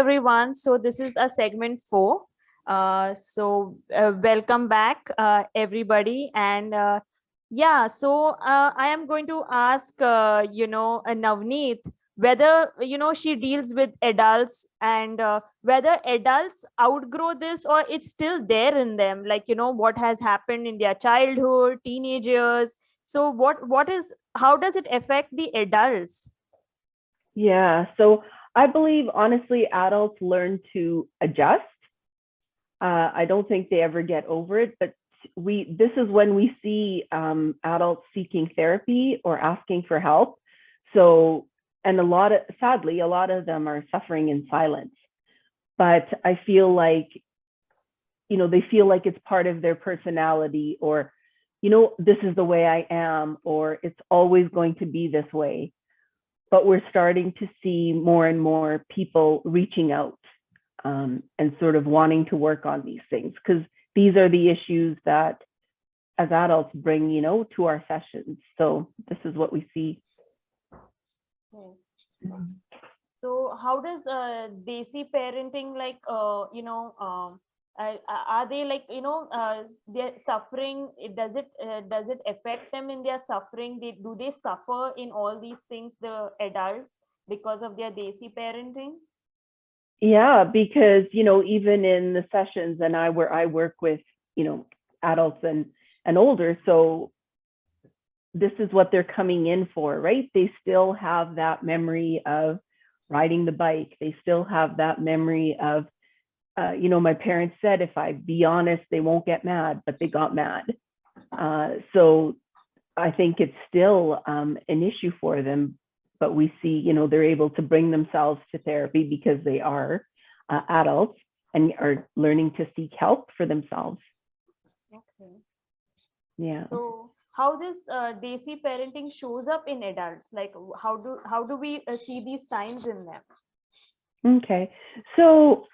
everyone. So this is a segment 4. Welcome back, everybody. And I am going to ask, Navneet, whether, she deals with adults and whether adults outgrow this or it's still there in them, like, what has happened in their childhood, teenagers. So how does it affect the adults? Yeah, so I believe honestly, adults learn to adjust. I don't think they ever get over it, but this is when we see adults seeking therapy or asking for help. So, and sadly, a lot of them are suffering in silence. But I feel like, they feel like it's part of their personality, or, this is the way I am, or it's always going to be this way. But we're starting to see more and more people reaching out and sort of wanting to work on these things, because these are the issues that as adults bring, to our sessions. So this is what we see. So how does desi parenting, like, are they like, they're suffering? Does it affect them in their suffering? Do they suffer in all these things, the adults, because of their desi parenting? Yeah, because, even in the sessions and I work with, adults and older. So this is what they're coming in for, right? They still have that memory of riding the bike. They still have that memory of, my parents said, if I be honest, they won't get mad, but they got mad. So I think it's still an issue for them, but we see, they're able to bring themselves to therapy because they are adults and are learning to seek help for themselves. Okay. Yeah. So how this desi parenting shows up in adults? Like, how do we see these signs in them? Okay, so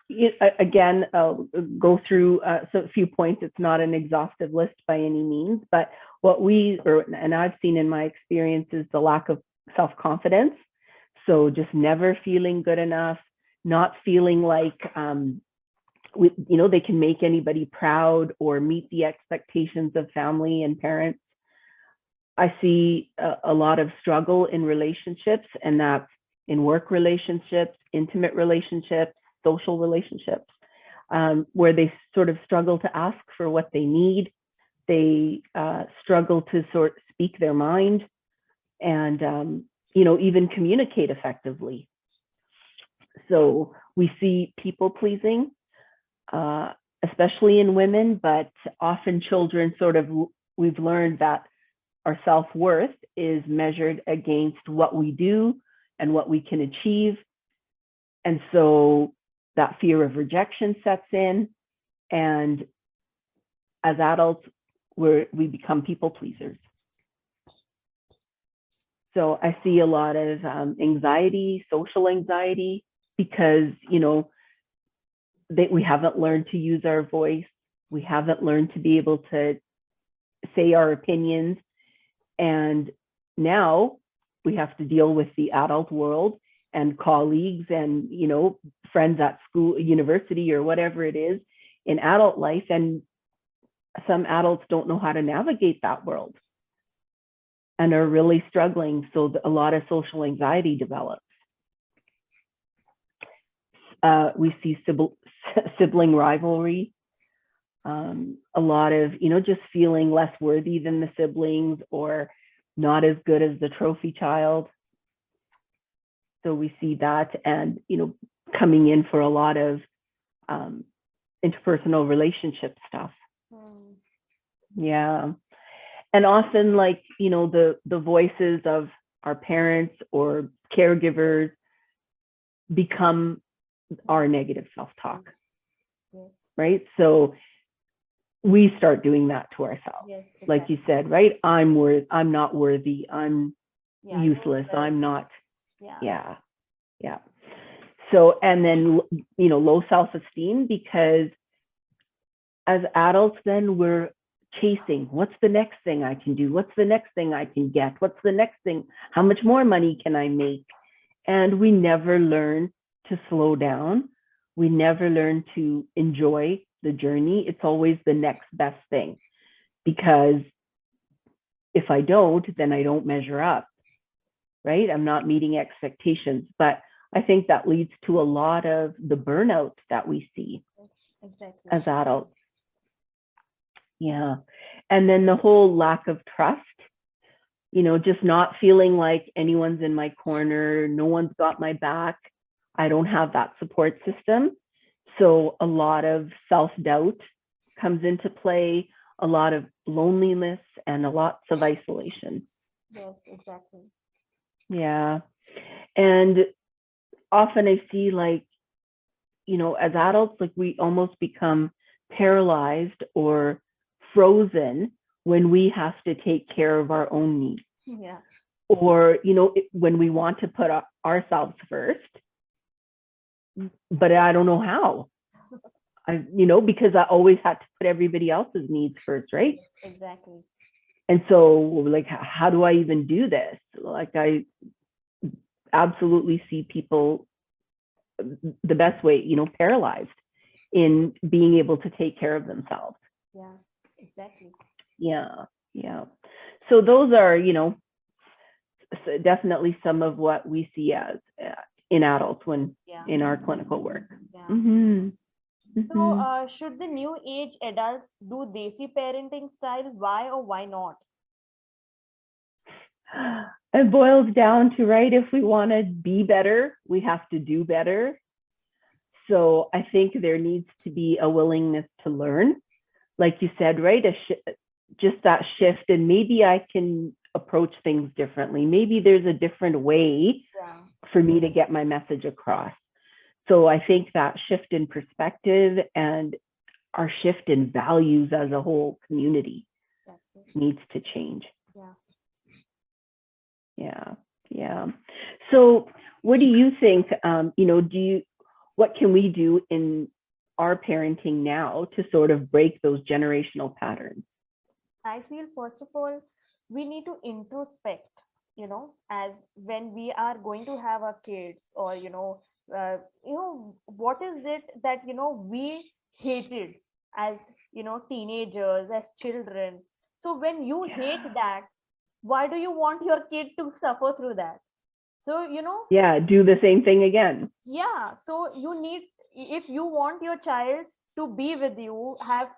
again, I'll go through a few points. It's not an exhaustive list by any means, but and I've seen in my experience is the lack of self-confidence. So just never feeling good enough, not feeling like they can make anybody proud or meet the expectations of family and parents. I see a lot of struggle in relationships, and that's in work relationships, intimate relationships, social relationships, where they sort of struggle to ask for what they need. They struggle to sort of speak their mind and, even communicate effectively. So we see people pleasing, especially in women, but often children we've learned that our self-worth is measured against what we do and what we can achieve. And so that fear of rejection sets in. And as adults, we become people pleasers. So I see a lot of anxiety, social anxiety, because, we haven't learned to use our voice. We haven't learned to be able to say our opinions. And now we have to deal with the adult world and colleagues and, friends at school, university, or whatever it is in adult life. And some adults don't know how to navigate that world and are really struggling. So a lot of social anxiety develops. We see sibling rivalry, a lot of, just feeling less worthy than the siblings or not as good as the trophy child. So we see that, and, coming in for a lot of interpersonal relationship stuff. Yeah. And often, like, the voices of our parents or caregivers become our negative self-talk. Yes. Right? So we start doing that to ourselves. Yes, exactly. Like you said, right? I'm not worthy. I'm useless. I'm not. Yeah. So, and then, low self-esteem, because as adults, then we're chasing, what's the next thing I can do? What's the next thing I can get? What's the next thing? How much more money can I make? And we never learn to slow down, we never learn to enjoy the journey. It's always the next best thing, because if I don't, then I don't measure up, right? I'm not meeting expectations. But I think that leads to a lot of the burnout that we see Exactly. as adults. Yeah. And then the whole lack of trust, just not feeling like anyone's in my corner, no one's got my back. I don't have that support system. So a lot of self-doubt comes into play, a lot of loneliness, and a lots of isolation. Yes, exactly. Yeah. And often I see, like, as adults, like, we almost become paralyzed or frozen when we have to take care of our own needs. Yeah. Or, when we want to put ourselves first, but I don't know how. Because I always had to put everybody else's needs first, right? Yes, exactly. And so, like, how do I even do this? Like, I absolutely see people the best way, paralyzed in being able to take care of themselves. Yeah, exactly. Yeah. So those are, definitely some of what we see as in adults when in our clinical work. Yeah. Mm-hmm. So, should the new age adults do desi parenting style? Why or why not? It boils down to, right, if we want to be better, we have to do better. So I think there needs to be a willingness to learn, like you said, right? Just that shift, and maybe I can approach things differently. Maybe there's a different way for me to get my message across. So I think that shift in perspective and our shift in values as a whole community needs to change. Yeah. So what do you think, what can we do in our parenting now to sort of break those generational patterns? I feel, first of all, we need to introspect, as when we are going to have our kids, or, what is it that, we hated as, teenagers, as children. So when you hate that, why do you want your kid to suffer through that? So, do the same thing again. Yeah. So you need, if you want your child to be with you, have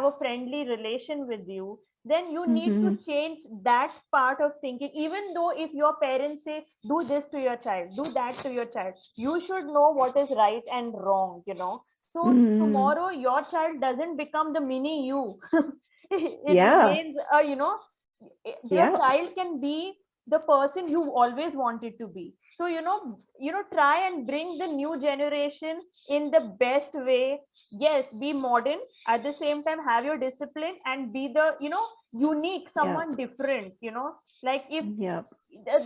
a friendly relation with you, then you need to change that part of thinking. Even though if your parents say, do this to your child, do that to your child, you should know what is right and wrong. So tomorrow your child doesn't become the mini you. It remains, your child can be the person you always wanted to be. So, try and bring the new generation in the best way. Yes, be modern, at the same time have your discipline, and be the, unique, someone different. Like, if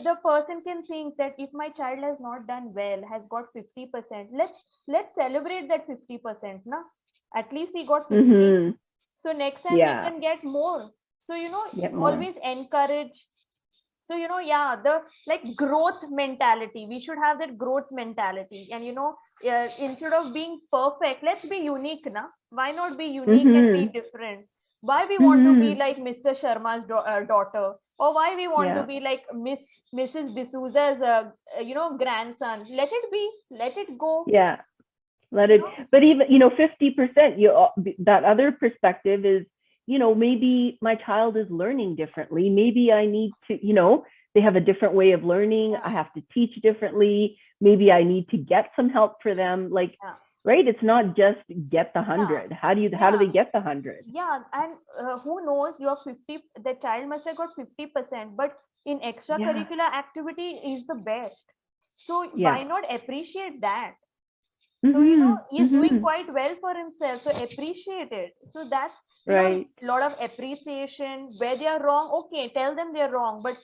the person can think that if my child has not done well, has got 50%, let's celebrate that 50%. Na, at least he got 50. So next time he can get more. So, always encourage. So, the, like, growth mentality, we should have that growth mentality. And, instead of being perfect, let's be unique. Na, why not be unique and be different? Why we want to be like Mr. Sharma's daughter, or why we want to be like Mrs. D'Souza's grandson? Let it be, let it go. Let it, but even 50%, that other perspective is, maybe my child is learning differently. Maybe I need to, they have a different way of learning. I have to teach differently. Maybe I need to get some help for them. Like, right? It's not just get the 100. How do they get the 100? Yeah, and who knows? Your 50, the child must have got 50%, but in extracurricular activity is the best. So why not appreciate that? So, he's doing quite well for himself. So appreciate it. So that's, a lot of appreciation. Where they are wrong, okay, tell them they're wrong, but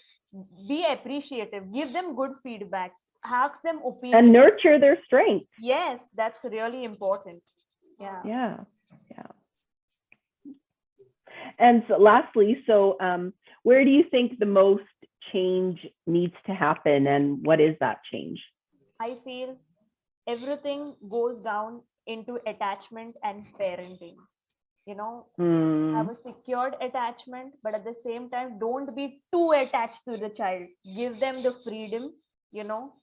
be appreciative. Give them good feedback. Ask them opinion. And nurture their strengths. Yes, that's really important. Yeah. And so lastly, where do you think the most change needs to happen, and what is that change? I feel everything goes down into attachment and parenting. You know, have Mm. a secured attachment, but at the same time, don't be too attached to the child. Give them the freedom, you know,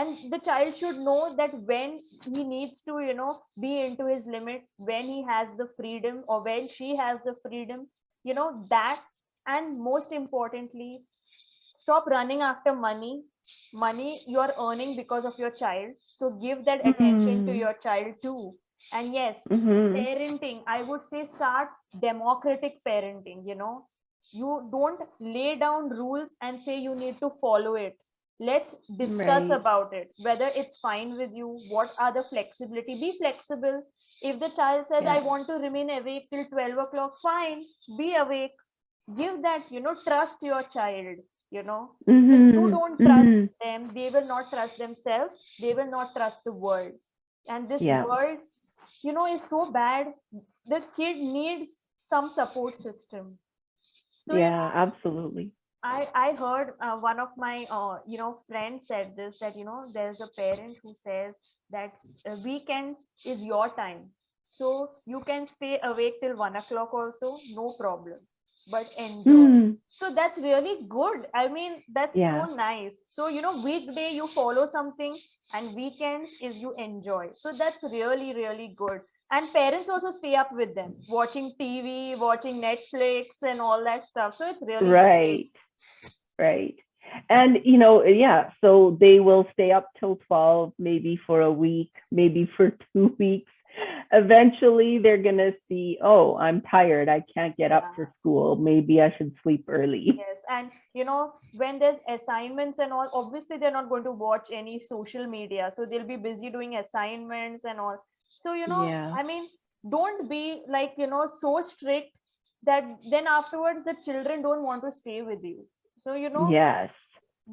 and the child should know that when he needs to, be into his limits, when he has the freedom or when she has the freedom, that. And most importantly, stop running after money you're earning because of your child, so give that attention to Mm. your child too. And yes, Mm-hmm. parenting, I would say, start democratic parenting. You don't lay down rules and say you need to follow it. Let's discuss Right. about it, whether it's fine with you, what are the flexibility. Be flexible. If the child says, I Yeah. want to remain awake till 12 o'clock, fine, be awake. Give that, trust your child. you know if you Mm-hmm. don't trust Mm-hmm. them, they will not trust themselves, they will not trust the world. And this Yeah. world, is so bad. The kid needs some support system. So, Yeah, absolutely. I heard one of my friends said this, that there's a parent who says that weekends is your time, so you can stay awake till 1 o'clock also, no problem, but enjoy. Mm. So that's really good. I mean, that's so Yeah. nice. So weekday you follow something, and weekends is you enjoy. So that's really really good. And parents also stay up with them, watching TV, watching Netflix and all that stuff, so it's really great. Right. Right. And yeah, so they will stay up till 12, maybe for a week, maybe for 2 weeks. Eventually they're gonna see, oh, I'm tired, I can't get up Yeah. for school, maybe I should sleep early. Yes, and when there's assignments and all, obviously they're not going to watch any social media, so they'll be busy doing assignments and all. So Yeah. I mean, don't be like so strict that then afterwards the children don't want to stay with you. So Yes.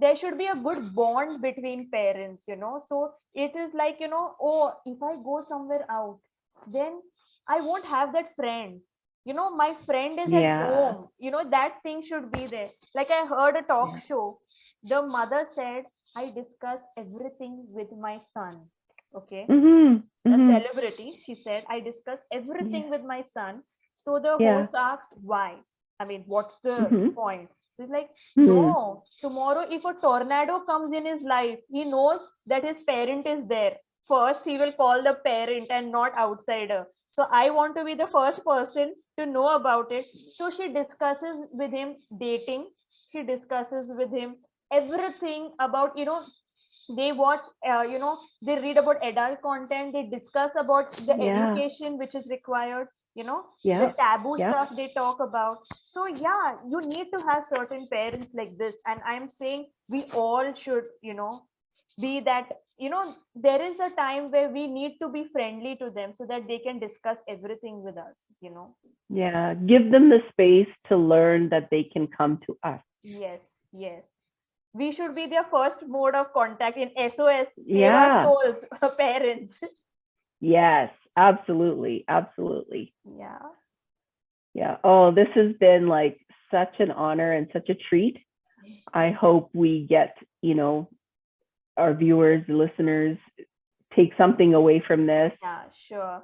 there should be a good bond between parents. So it is like, oh, if I go somewhere out, then I won't have that friend. My friend is at Yeah. home. That thing should be there. Like, I heard a talk Yeah. show, the mother said, I discuss everything with my son. Okay, Mhm. a Mhm. celebrity, she said, I discuss Yeah. everything with my son. So the Yeah. host asked, why? I mean, what's the Mhm. point? So he's like, Mhm. no, tomorrow, if a tornado comes in his life, he knows that his parent is there. First, he will call the parent and not outsider. So I want to be the first person to know about it. So she discusses with him dating. She discusses with him everything about, they watch, they read about adult content, they discuss about the Yeah. education which is required, the Yep. taboo Yep. stuff they talk about. So yeah, you need to have certain parents like this, and I'm saying we all should, be that. There is a time where we need to be friendly to them so that they can discuss everything with us. Yeah. Give them the space to learn that they can come to us. Yes, yes, we should be their first mode of contact in SOS, save our Yeah. souls, parents. Yes. Absolutely. Absolutely. Yeah. Yeah. Oh, this has been like such an honor and such a treat. I hope we get, our viewers, listeners, take something away from this. Yeah, sure.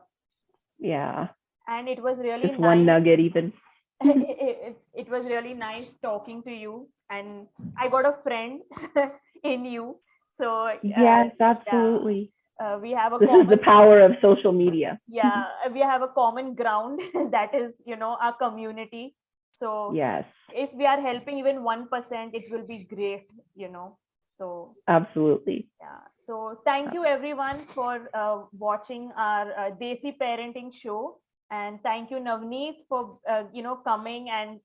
Yeah. And it was really Just one nice. nugget, even. It was really nice talking to you, and I got a friend in you. So Yes, yeah, absolutely. we have a This is the common, power of social media. yeah, we have a common ground that is, our community. So Yes, if we are helping even 1%, it will be great. So absolutely. yeah. So thank you everyone for watching our Desi Parenting show, and thank you Navneet for coming and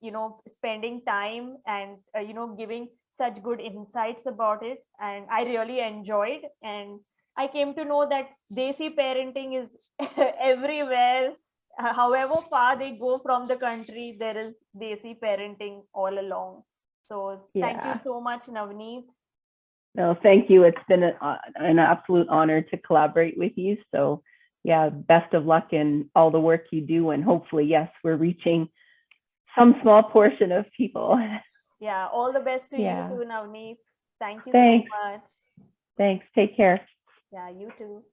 spending time and giving such good insights about it. And I really enjoyed, and I came to know that Desi parenting is everywhere. However far they go from the country, there is Desi parenting all along. So thank you Yeah. so much, Navneet. No, thank you. It's been an absolute honor to collaborate with you. So, yeah, best of luck in all the work you do. And hopefully, yes, we're reaching some small portion of people. Yeah, all the best to you Yeah. too, Navneet. Thank you so Thanks. much. Thanks. Take care. Yeah, you too.